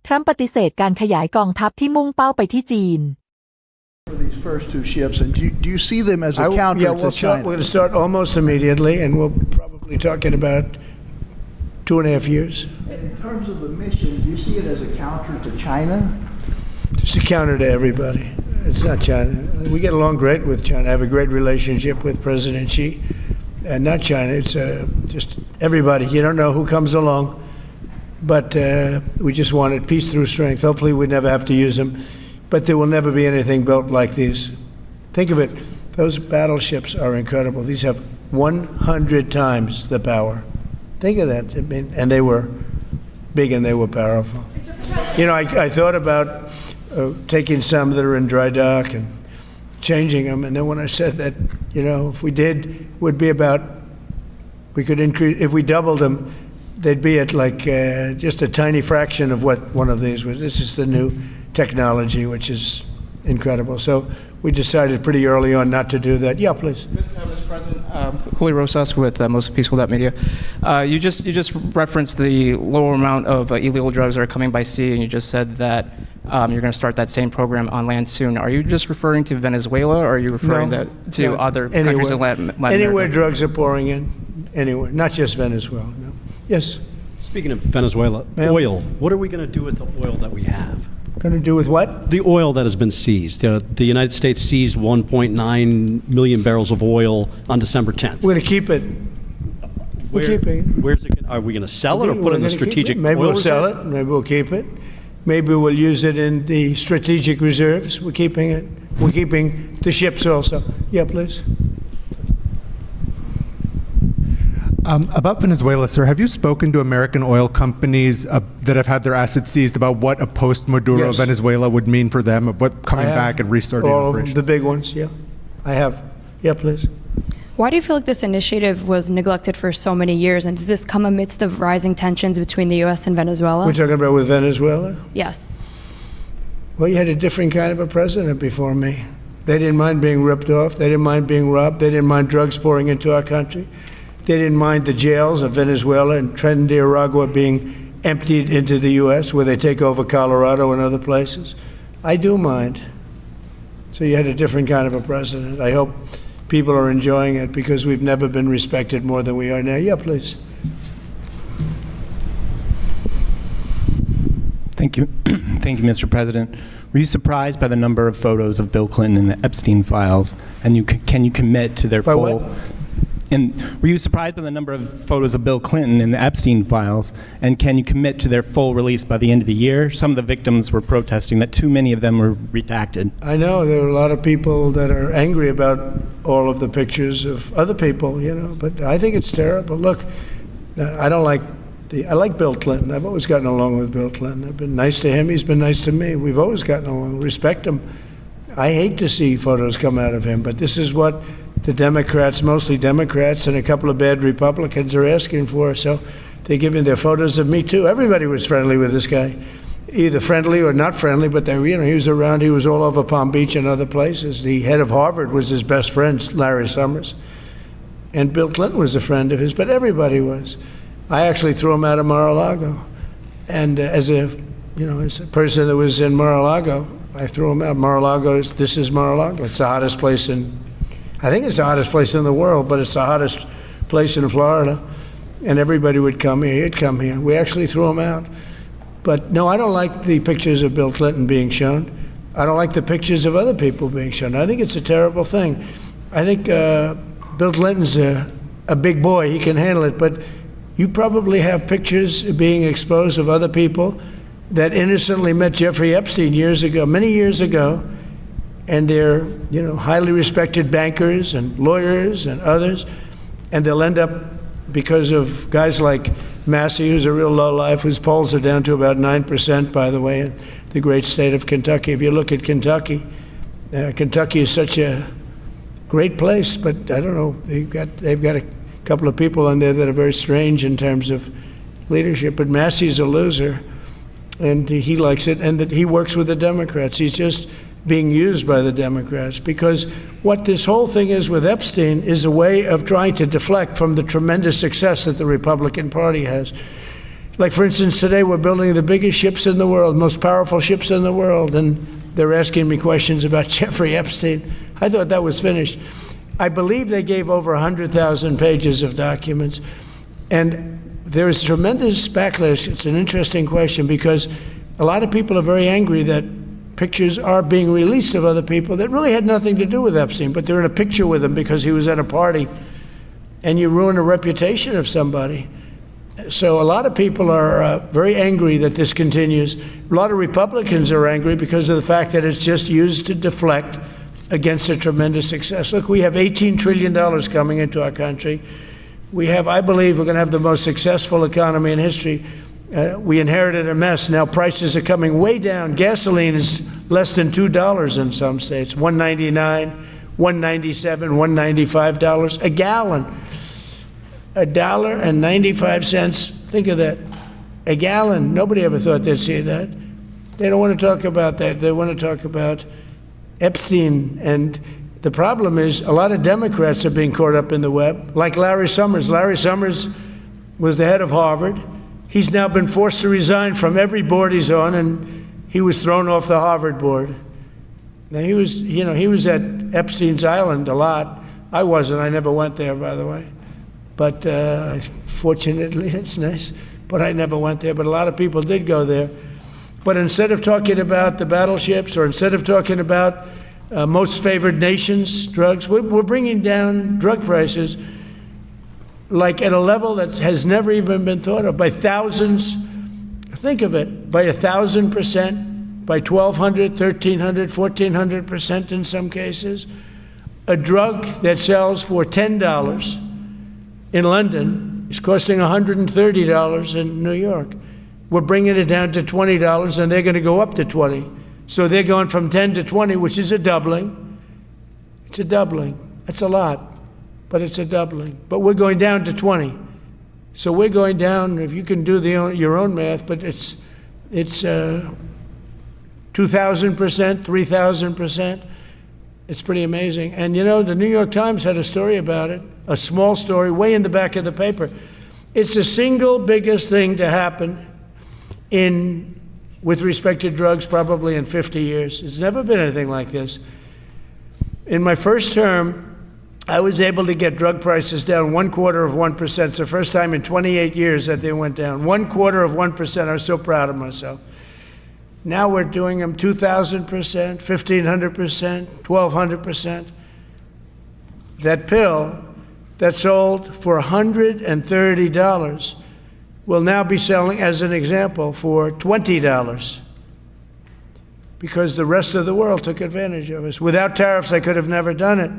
ทรัมป์ปฏิเสธการขยายกองทัพที่มุ่งเป้าไปที่จีน For these first two ships, and do you see them as a counter to China? We're going to start almost immediately, and we'll probably talk in about 2.5 years. And in terms of the mission, do you see it as a counter to China? It's a counter to everybody. It's not China. We get along great with China. I have a great relationship with President Xi, and not China. It's just everybody. You don't know who comes along, but we just wanted peace through strength. Hopefully, we never have to use them. But there will never be anything built like these. Think of it. Those battleships are incredible. These have 100 times the power. Think of that. I mean, and they were big and they were powerful. You know, I thought about taking some that are in dry dock and changing them. And then when I said that, you know, if we did, it would be about, we could increase, if we doubled them, they'd be at like just a tiny fraction of what one of these was. This is the new technology, which is incredible. So we decided pretty early on not to do that. Yeah, please. Mr. President, Julio Rosas with Most Peaceful.media. You just referenced the lower amount of illegal drugs that are coming by sea, and you just said that you're going to start that same program on land soon. Are you just referring to Venezuela, or are you referring to other countries in Latin America? Anywhere drugs are pouring in, anywhere, not just Venezuela. No. Yes. Speaking of Venezuela, oil. What are we going to do with the oil that we have? Going to do with what? The oil that has been seized. The United States seized 1.9 million barrels of oil on December 10th. We're going to keep it. We're keeping it. Where's it? Are we going to sell it or put it in the strategic oil reserve? Maybe we'll sell it. Maybe we'll keep it. Maybe we'll use it in the strategic reserves. We're keeping it. We're keeping the ships also. Yeah, please. About Venezuela, sir, have you spoken to American oil companies that have had their assets seized about what a post-Maduro Venezuela would mean for them, of what coming back and restarting operations? The big ones, yeah. I have. Yeah, please. Why do you feel like this initiative was neglected for so many years, and does this come amidst the rising tensions between the U.S. and Venezuela? We're talking about with Venezuela? Yes. Well, you had a different kind of a president before me. They didn't mind being ripped off. They didn't mind being robbed. They didn't mind drugs pouring into our country. They didn't mind the jails of Venezuela and Trinidad being emptied into the U.S., where they take over Colorado and other places. I do mind. So you had a different kind of a president. I hope people are enjoying it because we've never been respected more than we are now. Yeah, please. Thank you. Thank you, Mr. President. Were you surprised by the number of photos of Bill Clinton in the Epstein files? And can you commit to their by full... What? And were you surprised by the number of photos of Bill Clinton in the Epstein files? And can you commit to their full release by the end of the year? Some of the victims were protesting that too many of them were redacted. I know there are a lot of people that are angry about all of the pictures of other people, you know, but I think it's terrible. Look, I like Bill Clinton. I've always gotten along with Bill Clinton. I've been nice to him. He's been nice to me. We've always gotten along. Respect him. I hate to see photos come out of him, but this is what the Democrats, mostly Democrats, and a couple of bad Republicans are asking for. So they're giving their photos of me too. Everybody was friendly with this guy, either friendly or not friendly, but they, you know, he was around. He was all over Palm Beach and other places. The head of Harvard was his best friend, Larry Summers, and Bill Clinton was a friend of his. But everybody was. I actually threw him out of Mar-a-Lago, and as a person that was in Mar-a-Lago, I threw him out. This is Mar-a-Lago. It's the hottest place I think it's the hottest place in the world, but it's the hottest place in Florida. And everybody would come here. He'd come here. We actually threw him out. But no, I don't like the pictures of Bill Clinton being shown. I don't like the pictures of other people being shown. I think it's a terrible thing. I think Bill Clinton's a big boy. He can handle it. But you probably have pictures being exposed of other people that innocently met Jeffrey Epstein many years ago, and they're, highly respected bankers and lawyers and others, and they'll end up, because of guys like Massey, who's a real lowlife, whose polls are down to about 9%, by the way, in the great state of Kentucky. If you look at Kentucky, Kentucky is such a great place, but I don't know, they've got a couple of people in there that are very strange in terms of leadership, but Massey's a loser, and he likes it, and that he works with the Democrats. He's just being used by the Democrats, because what this whole thing is with Epstein is a way of trying to deflect from the tremendous success that the Republican Party has. Like, for instance, today we're building the biggest ships in the world, most powerful ships in the world, and they're asking me questions about Jeffrey Epstein. I thought that was finished. I believe they gave over 100,000 pages of documents, and there is tremendous backlash. It's an interesting question because a lot of people are very angry that pictures are being released of other people that really had nothing to do with Epstein, but they're in a picture with him because he was at a party, and you ruin a reputation of somebody. So a lot of people are very angry that this continues. A lot of Republicans are angry because of the fact that it's just used to deflect against a tremendous success. Look, we have $18 trillion coming into our country. We have, I believe, we're going to have the most successful economy in history. We inherited a mess. Now prices are coming way down. Gasoline is less than $2 in some states, $1.99, $1.97, $1.95 a gallon. $1.95. Think of that. A gallon. Nobody ever thought they'd see that. They don't want to talk about that. They want to talk about Epstein. And the problem is a lot of Democrats are being caught up in the web, like Larry Summers. Larry Summers was the head of Harvard. He's now been forced to resign from every board he's on, and he was thrown off the Harvard board. Now he was at Epstein's Island a lot. I wasn't. I never went there, by the way. But fortunately, it's nice. But I never went there. But a lot of people did go there. But instead of talking about the battleships, or instead of talking about most favored nations drugs, we're bringing down drug prices like at a level that has never even been thought of, by thousands. Think of it, by 1,000%, by 1,200, 1,300, 1,400% in some cases. A drug that sells for $10 in London is costing $130 in New York. We're bringing it down to $20, and they're going to go up to 20. So they're going from 10 to 20, which is a doubling. It's a doubling. That's a lot, but it's a doubling. But we're going down to 20. So we're going down, if you can do your own math, but it's 2,000%, 3,000%. It's pretty amazing. And you know, the New York Times had a story about it, a small story way in the back of the paper. It's the single biggest thing to happen with respect to drugs probably in 50 years. It's never been anything like this. In my first term, I was able to get drug prices down 0.25%. It's the first time in 28 years that they went down. 0.25%. I was so proud of myself. Now we're doing them 2,000%, 1,500%, 1,200%. That pill that sold for $130 will now be selling, as an example, for $20, because the rest of the world took advantage of us. Without tariffs, I could have never done it.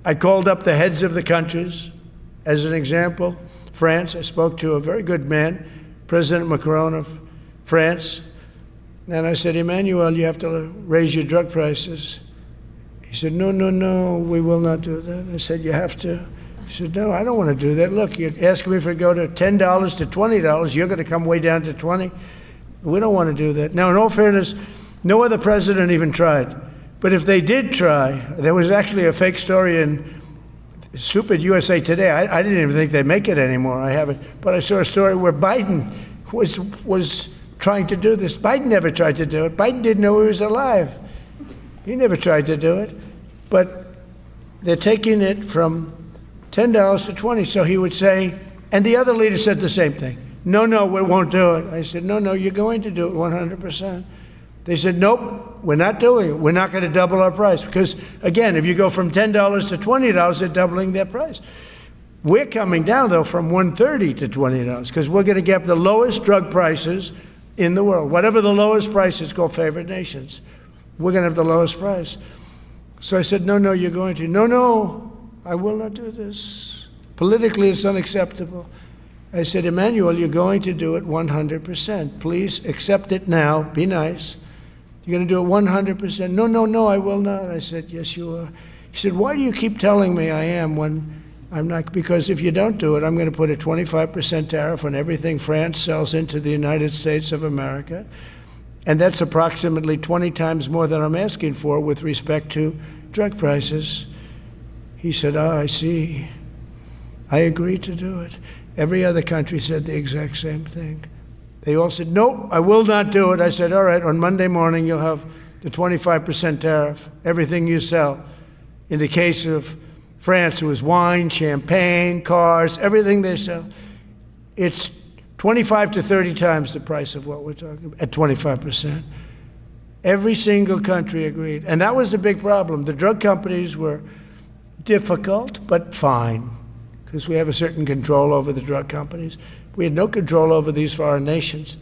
I called up the heads of the countries. As an example, France, I spoke to a very good man, President Macron of France, and I said, Emmanuel, you have to raise your drug prices. He said, no, we will not do that. I said, you have to. He said, no, I don't want to do that. Look, you're asking me to go to $10 to $20. You're going to come way down to 20. We don't want to do that. Now, in all fairness, no other president even tried. But if they did try, there was actually a fake story in stupid USA Today. I didn't even think they make it anymore. I haven't. But I saw a story where Biden was trying to do this. Biden never tried to do it. Biden didn't know he was alive. He never tried to do it. But they're taking it from $10 to 20. So he would say, and the other leader said the same thing. No, we won't do it. I said, no, you're going to do it 100%. They said, nope, we're not doing it. We're not going to double our price. Because, again, if you go from $10 to $20, they're doubling their price. We're coming down, though, from $130 to $20, because we're going to get the lowest drug prices in the world. Whatever the lowest price is called favored nations. We're going to have the lowest price. So I said, no, you're going to. No, I will not do this. Politically, it's unacceptable. I said, Emmanuel, you're going to do it 100%. Please accept it now. Be nice. You're going to do it 100%. No, I will not. I said, yes, you are. He said, why do you keep telling me I am when I'm not? Because if you don't do it, I'm going to put a 25% tariff on everything France sells into the United States of America. And that's approximately 20 times more than I'm asking for with respect to drug prices. He said, I see. I agree to do it. Every other country said the exact same thing. They all said, nope, I will not do it. I said, all right, on Monday morning you'll have the 25% tariff, everything you sell. In the case of France, it was wine, champagne, cars, everything they sell. It's 25 to 30 times the price of what we're talking about, at 25%. Every single country agreed. And that was a big problem. The drug companies were difficult, but fine, because we have a certain control over the drug companies. We had no control over these foreign nations.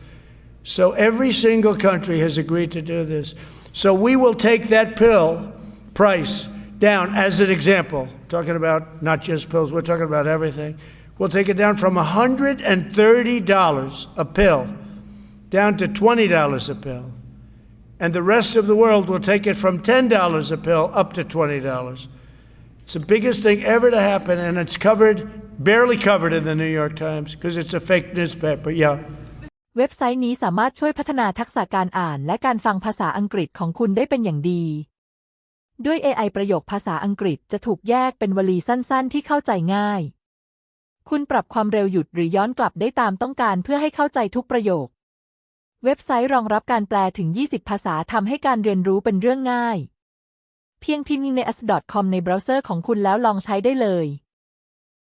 So every single country has agreed to do this. So we will take that pill price down as an example, talking about not just pills, we're talking about everything. We'll take it down from $130 a pill down to $20 a pill. And the rest of the world will take it from $10 a pill up to $20. It's the biggest thing ever to happen, and it's covered, barely covered in the New York Times, because it's a fake newspaper. Yeah. เว็บไซต์นี้สามารถช่วยพัฒนาทักษะการอ่านและการฟังภาษาอังกฤษของคุณได้เป็นอย่างดี ด้วย AI ประโยคภาษาอังกฤษจะถูกแยกเป็นวลีสั้นๆที่เข้าใจง่าย คุณปรับความเร็วหยุดหรือย้อนกลับได้ตามต้องการเพื่อให้เข้าใจทุกประโยค เว็บไซต์รองรับการแปลถึง 20 ภาษาทำให้การเรียนรู้เป็นเรื่องง่าย เพียงพิมพ์ใน as.com ในเบราว์เซอร์ของคุณแล้วลองใช้ได้เลย